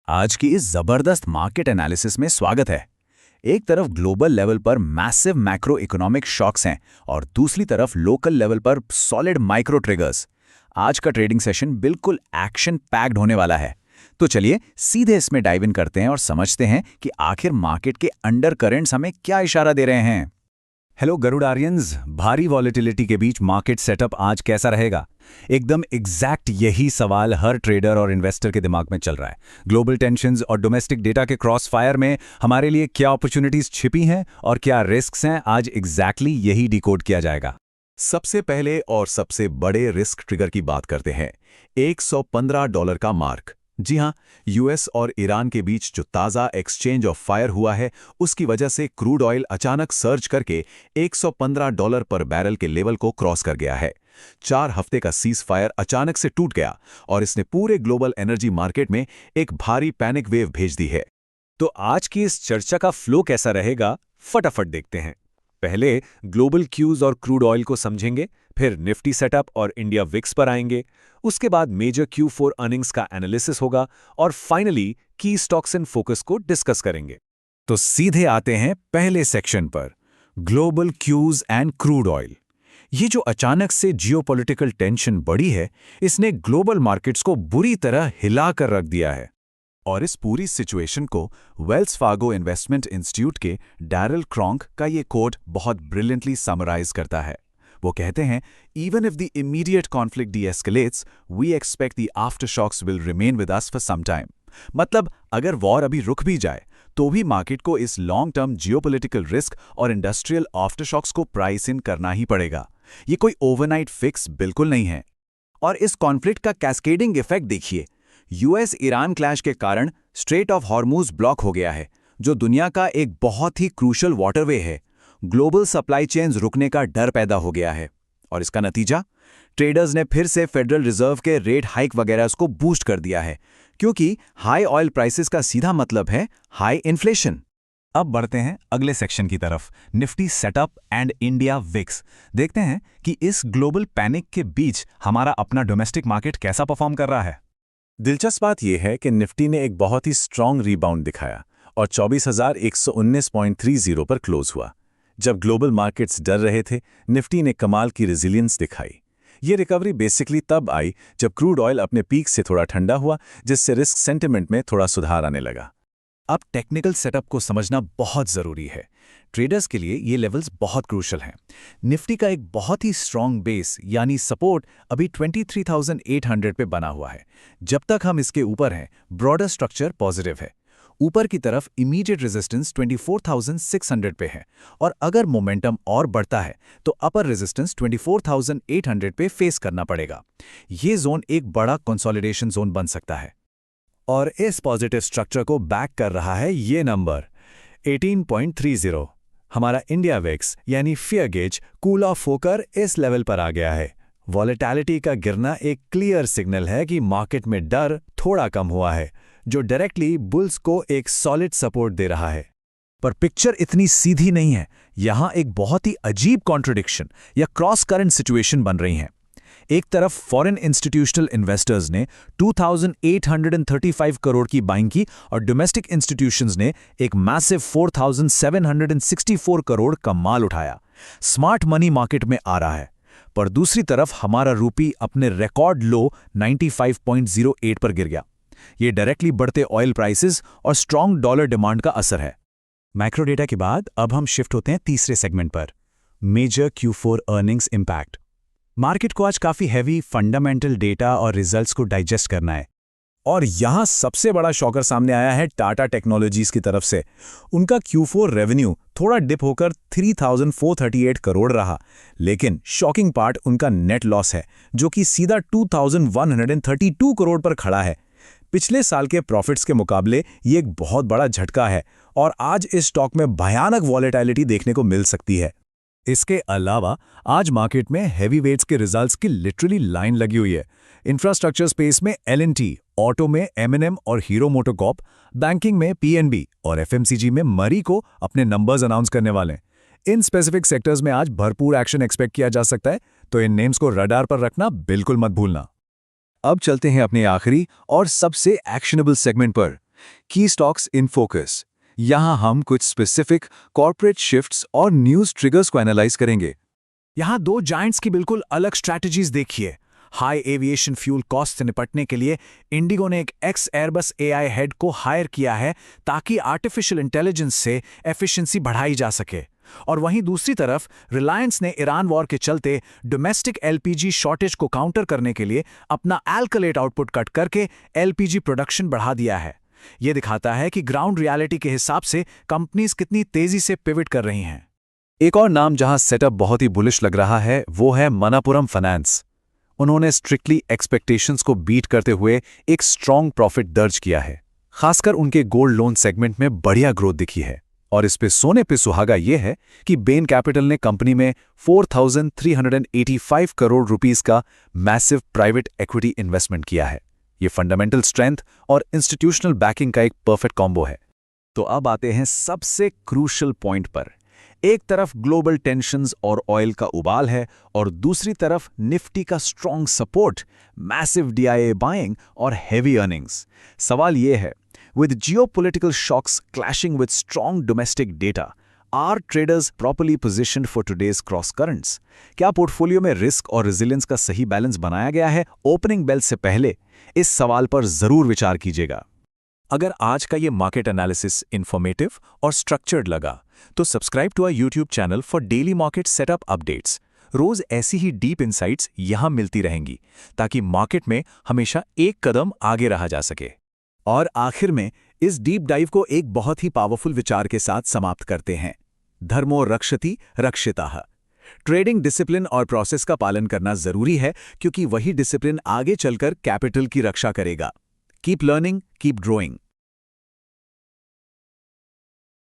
आज की इस जबरदस्त मार्केट एनालिसिस में स्वागत है। एक तरफ ग्लोबल लेवल पर मैसिव मैक्रो इकोनॉमिक शॉक्स हैं और दूसरी तरफ लोकल लेवल पर सॉलिड माइक्रो ट्रिगर्स। आज का ट्रेडिंग सेशन बिल्कुल एक्शन पैक्ड होने वाला है। तो चलिए सीधे इसमें डाइव इन करते हैं और समझते हैं कि आखिर मार्केट के अंडर करेंट्स हमें क्या इशारा दे रहे हैं। हेलो गरुडारियंस, भारी वॉलेटिलिटी के बीच मार्केट सेटअप आज कैसा रहेगा? एकदम एग्जैक्ट यही सवाल हर ट्रेडर और इन्वेस्टर के दिमाग में चल रहा है। ग्लोबल टेंशंस और डोमेस्टिक डेटा के क्रॉस फायर में हमारे लिए क्या अपॉर्चुनिटीज छिपी हैं और क्या रिस्क्स हैं, आज एग्जैक्टली यही डिकोड किया जाएगा। सबसे पहले और सबसे बड़े रिस्क ट्रिगर की बात करते हैं, $115 का मार्क। जी हां, यूएस और ईरान के बीच जो ताज़ा एक्सचेंज ऑफ फायर हुआ है, उसकी वजह से क्रूड ऑयल अचानक सर्ज करके $115 पर बैरल के लेवल को क्रॉस कर गया है। 4 हफ्ते का सीज फायर अचानक से टूट गया और इसने पूरे ग्लोबल एनर्जी मार्केट में एक भारी पैनिक वेव भेज दी है। तो आज की इस चर्चा का फ्लो कैसा रहेगा, फटाफट देखते हैं। पहले ग्लोबल क्यूज और क्रूड ऑयल को समझेंगे, फिर निफ्टी सेटअप और इंडिया विक्स पर आएंगे, उसके बाद मेजर Q4 अर्निंग्स का एनालिसिस होगा और फाइनली की स्टॉक्स इन फोकस को डिस्कस करेंगे। तो सीधे आते हैं पहले सेक्शन पर, global cues and crude oil. ये जो अचानक से जियोपॉलिटिकल टेंशन बढ़ी है, इसने ग्लोबल मार्केट्स को बुरी तरह हिला कर रख दिया है। और इस पूरी सिचुएशन को वेल्स फार्गो इन्वेस्टमेंट इंस्टीट्यूट के डैरल क्रॉन्क का ये कोट बहुत ब्रिलियंटली समराइज करता है। वो कहते हैं, even if the immediate conflict de-escalates, we expect the aftershocks will remain with us for some time. मतलब अगर वॉर अभी रुक भी जाए तो भी मार्केट को इस लॉन्ग टर्म जियोपॉलिटिकल रिस्क और इंडस्ट्रियल आफ्टरशॉक्स को प्राइस इन करना ही पड़ेगा। ये कोई ओवरनाइट फिक्स बिल्कुल नहीं है। और इस कॉन्फ्लिक्ट का कैस्केडिंग इफेक्ट देखिए। यूएस ईरान क्लैश के कारण स्ट्रेट ऑफ हॉर्मुज ब्लॉक हो गया है, जो दुनिया का एक बहुत ही क्रूशल वाटरवे है। ग्लोबल सप्लाई चेन्स रुकने का डर पैदा हो गया है और इसका नतीजा, ट्रेडर्स ने फिर से फेडरल रिजर्व के रेट हाइक वगैरह को बूस्ट कर दिया है, क्योंकि हाई ऑयल प्राइसेस का सीधा मतलब है हाई इन्फ्लेशन। अब बढ़ते हैं अगले सेक्शन की तरफ, Nifty setup and India VIX. देखते हैं कि इस ग्लोबल पैनिक के बीच हमारा अपना डोमेस्टिक मार्केट कैसा परफॉर्म कर रहा है। दिलचस्प बात यह है कि निफ्टी ने एक बहुत ही स्ट्रॉन्ग रीबाउंड दिखाया और 24,119.30 पर क्लोज हुआ। जब ग्लोबल मार्केट्स डर रहे थे, निफ्टी ने कमाल की रेजिलियंस दिखाई। ये रिकवरी बेसिकली तब आई जब क्रूड ऑयल अपने पीक से थोड़ा ठंडा हुआ, जिससे रिस्क सेंटिमेंट में थोड़ा सुधार आने लगा। अब टेक्निकल सेटअप को समझना बहुत जरूरी है। ट्रेडर्स के लिए ये लेवल्स बहुत क्रूशल हैं। निफ्टी का एक बहुत ही स्ट्रॉन्ग बेस यानी सपोर्ट अभी 23,800 पे बना हुआ है। जब तक हम इसके ऊपर हैं, ब्रॉडर स्ट्रक्चर पॉजिटिव है। ऊपर की तरफ इमीडिएट रेजिस्टेंस 24,600 पे है और अगर मोमेंटम और बढ़ता है तो अपर रेजिस्टेंस 24,800 पे फेस करना पड़ेगा। ये जोन एक बड़ा कंसोलिडेशन जोन बन सकता है और इस पॉजिटिव स्ट्रक्चर को बैक कर रहा है ये नंबर 18.30। हमारा इंडिया विक्स यानी फियर गेज कूल ऑफ होकर इस लेवल पर आ गया है। वॉलेटिलिटी का गिरना एक क्लियर सिग्नल है कि मार्केट में डर थोड़ा कम हुआ है, जो डायरेक्टली बुल्स को एक सॉलिड सपोर्ट दे रहा है। पर पिक्चर इतनी सीधी नहीं है। यहां एक बहुत ही अजीब कॉन्ट्रडिक्शन या क्रॉस करंट सिचुएशन बन रही है। एक तरफ फॉरेन इंस्टीट्यूशनल इन्वेस्टर्स ने 2,835 करोड़ की बाइंग की और डोमेस्टिक इंस्टीट्यूशंस ने एक मैसिव 4,764 करोड़ का माल उठाया। स्मार्ट मनी मार्केट में आ रहा है। पर दूसरी तरफ हमारा रूपी अपने रिकॉर्ड लो 95.08 पर गिर गया। ये डायरेक्टली बढ़ते ऑयल प्राइसेस और स्ट्रॉन्ग डॉलर डिमांड का असर है। मैक्रो डेटा के बाद अब हम शिफ्ट होते हैं तीसरे सेगमेंट पर, major Q4 earnings impact. Market को आज काफी हैवी फंडामेंटल डेटा और रिजल्ट्स को डाइजेस्ट करना है और यहां सबसे बड़ा शॉकर सामने आया है टाटा टेक्नोलॉजीज की तरफ से। उनका Q4 रेवेन्यू थोड़ा डिप होकर 3,438 करोड़ रहा, लेकिन शॉकिंग पार्ट उनका नेट लॉस है, जो कि सीधा 2,132 करोड़ पर खड़ा है। पिछले साल के प्रॉफिट्स के मुकाबले ये एक बहुत बड़ा झटका है और आज इस स्टॉक में भयानक वॉलेटिलिटी देखने को मिल सकती है। इसके अलावा आज मार्केट में हैवी वेट्स के रिजल्ट्स की लिटरली लाइन लगी हुई है। इंफ्रास्ट्रक्चर स्पेस में L&T, ऑटो में M&M और हीरो मोटोकॉर्प, बैंकिंग में PNB और FMCG में मरी को अपने नंबर्स अनाउंस करने वाले हैं। इन स्पेसिफिक सेक्टर्स में आज भरपूर एक्शन एक्सपेक्ट किया जा सकता है, तो इन नेम्स को रडार पर रखना बिल्कुल मत भूलना। अब चलते हैं अपने आखिरी और सबसे एक्शनेबल सेगमेंट पर, की स्टॉक्स इन फोकस। यहाँ हम कुछ स्पेसिफिक कॉर्पोरेट शिफ्ट्स और न्यूज़ ट्रिगर्स को एनालाइज करेंगे। यहाँ दो जायंट्स की बिल्कुल अलग स्ट्रैटेजीज देखिए। हाई एविएशन फ्यूल कॉस्ट से निपटने के लिए इंडिगो ने एक एक्स एयरबस एआई हेड को हायर किया है ताकि आर्टिफिशियल इंटेलिजेंस से एफिशिएंसी बढ़ाई जा सके। और वहीं दूसरी तरफ रिलायंस ने ईरान वॉर के चलते डोमेस्टिक एलपीजी शॉर्टेज को काउंटर करने के लिए अपना एल्कलेट आउटपुट कट करके एलपीजी प्रोडक्शन बढ़ा दिया है। यह दिखाता है कि ग्राउंड रियलिटी के हिसाब से कंपनीज कितनी तेजी से पिवट कर रही हैं। एक और नाम जहां सेटअप बहुत ही बुलिश लग रहा है वो है मनापुरम फाइनेंस। उन्होंने स्ट्रिक्टली एक्सपेक्टेशंस को बीट करते हुए एक स्ट्रॉन्ग प्रॉफिट दर्ज किया है। खासकर उनके गोल्ड लोन सेगमेंट में बढ़िया ग्रोथ दिखी है। और इस पे सोने पे सुहागा ये है कि बेन कैपिटल ने कंपनी में 4,385 करोड़ रुपीस का मैसिव प्राइवेट इक्विटी इन्वेस्टमेंट किया है। ये फंडामेंटल स्ट्रेंथ और इंस्टीट्यूशनल बैकिंग का एक परफेक्ट कॉम्बो है। तो अब आते हैं सबसे क्रूशियल पॉइंट पर। एक तरफ ग्लोबल टेंशन्स और ऑयल का उबाल है और दूसरी तरफ निफ्टी का strong support, massive DIA buying और हेवी अर्निंग्स। सवाल यह है, with geopolitical shocks clashing with strong domestic data, are traders properly positioned for today's cross currents? क्या पोर्टफोलियो में रिस्क और रेजिलियंस का सही बैलेंस बनाया गया है? ओपनिंग बेल से पहले इस सवाल पर जरूर विचार कीजिएगा। अगर आज का ये मार्केट एनालिसिस इंफॉर्मेटिव और स्ट्रक्चर्ड लगा तो subscribe to our YouTube channel for daily market setup updates. रोज ऐसी ही डीप इनसाइट्स यहां मिलती रहेंगी ताकि मार्केट में हमेशा एक कदम आगे रहा जा सके। और आखिर में इस डीप डाइव को एक बहुत ही पावरफुल विचार के साथ समाप्त करते हैं। धर्मो रक्षति रक्षिताः। ट्रेडिंग डिसिप्लिन और प्रोसेस का पालन करना जरूरी है क्योंकि वही डिसिप्लिन आगे चलकर कैपिटल की रक्षा करेगा। Keep learning, keep growing.